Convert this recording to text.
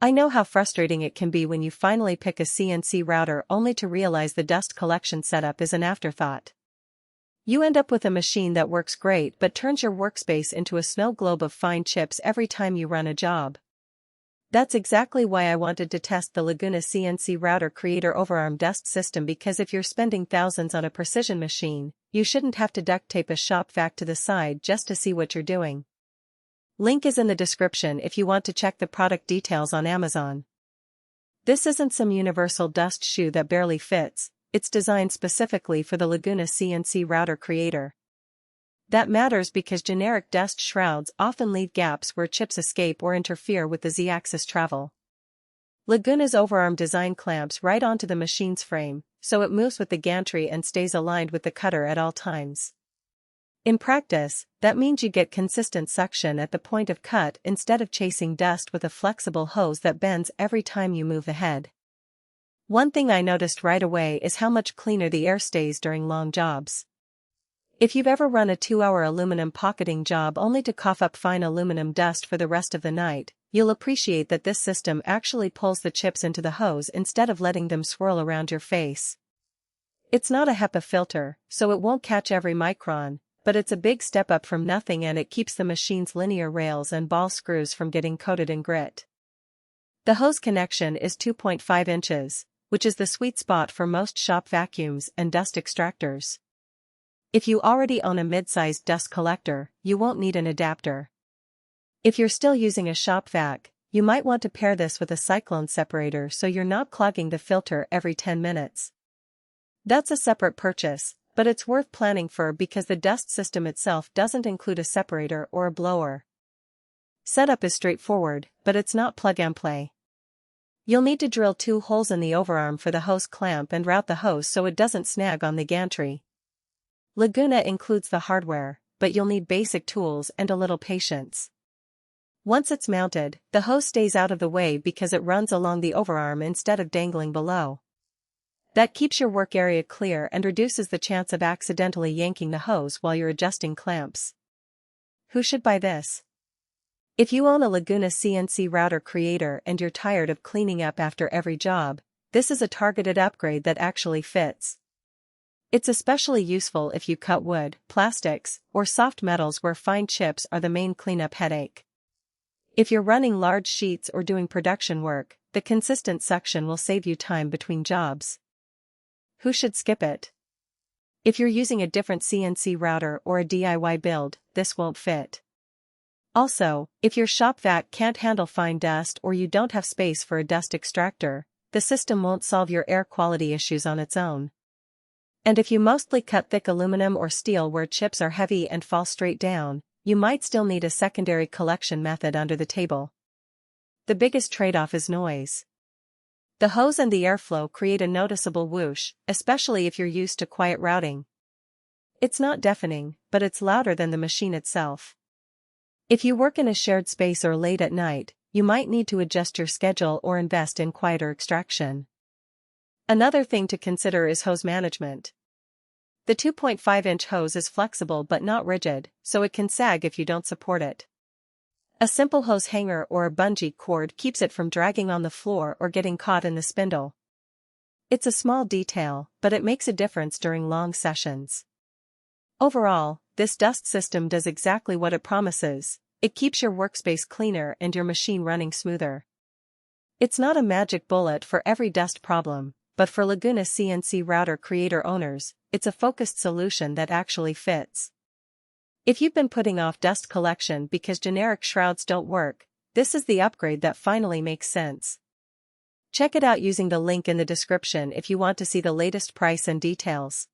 I know how frustrating it can be when you finally pick a CNC router only to realize the dust collection setup is an afterthought. You end up with a machine that works great but turns your workspace into a snow globe of fine chips every time you run a job. That's exactly why I wanted to test the Laguna CNC Router Creator OVERARM dust system, because if you're spending thousands on a precision machine, you shouldn't have to duct tape a shop vac to the side just to see what you're doing. Link is in the description if you want to check the product details on Amazon. This isn't some universal dust shoe that barely fits, it's designed specifically for the Laguna CNC Router Creator. That matters because generic dust shrouds often leave gaps where chips escape or interfere with the Z-axis travel. Laguna's OVERARM design clamps right onto the machine's frame, so it moves with the gantry and stays aligned with the cutter at all times. In practice, that means you get consistent suction at the point of cut instead of chasing dust with a flexible hose that bends every time you move the head. One thing I noticed right away is how much cleaner the air stays during long jobs. If you've ever run a 2-hour aluminum pocketing job only to cough up fine aluminum dust for the rest of the night, you'll appreciate that this system actually pulls the chips into the hose instead of letting them swirl around your face. It's not a HEPA filter, so it won't catch every micron, but it's a big step up from nothing, and it keeps the machine's linear rails and ball screws from getting coated in grit. The hose connection is 2.5 inches, which is the sweet spot for most shop vacuums and dust extractors. If you already own a mid-sized dust collector, you won't need an adapter. If you're still using a shop vac, you might want to pair this with a cyclone separator so you're not clogging the filter every 10 minutes. That's a separate purchase, but it's worth planning for because the dust system itself doesn't include a separator or a blower. Setup is straightforward, but it's not plug-and-play. You'll need to drill 2 holes in the overarm for the hose clamp and route the hose so it doesn't snag on the gantry. Laguna includes the hardware, but you'll need basic tools and a little patience. Once it's mounted, the hose stays out of the way because it runs along the overarm instead of dangling below. That keeps your work area clear and reduces the chance of accidentally yanking the hose while you're adjusting clamps. Who should buy this? If you own a Laguna CNC Router Creator and you're tired of cleaning up after every job, this is a targeted upgrade that actually fits. It's especially useful if you cut wood, plastics, or soft metals where fine chips are the main cleanup headache. If you're running large sheets or doing production work, the consistent suction will save you time between jobs. Who should skip it? If you're using a different CNC router or a DIY build, this won't fit. Also, if your shop vac can't handle fine dust or you don't have space for a dust extractor, the system won't solve your air quality issues on its own. And if you mostly cut thick aluminum or steel where chips are heavy and fall straight down, you might still need a secondary collection method under the table. The biggest trade-off is noise. The hose and the airflow create a noticeable whoosh, especially if you're used to quiet routing. It's not deafening, but it's louder than the machine itself. If you work in a shared space or late at night, you might need to adjust your schedule or invest in quieter extraction. Another thing to consider is hose management. The 2.5-inch hose is flexible but not rigid, so it can sag if you don't support it. A simple hose hanger or a bungee cord keeps it from dragging on the floor or getting caught in the spindle. It's a small detail, but it makes a difference during long sessions. Overall, this dust system does exactly what it promises. It keeps your workspace cleaner and your machine running smoother. It's not a magic bullet for every dust problem, but for Laguna CNC Router Creator owners, it's a focused solution that actually fits. If you've been putting off dust collection because generic shrouds don't work, this is the upgrade that finally makes sense. Check it out using the link in the description if you want to see the latest price and details.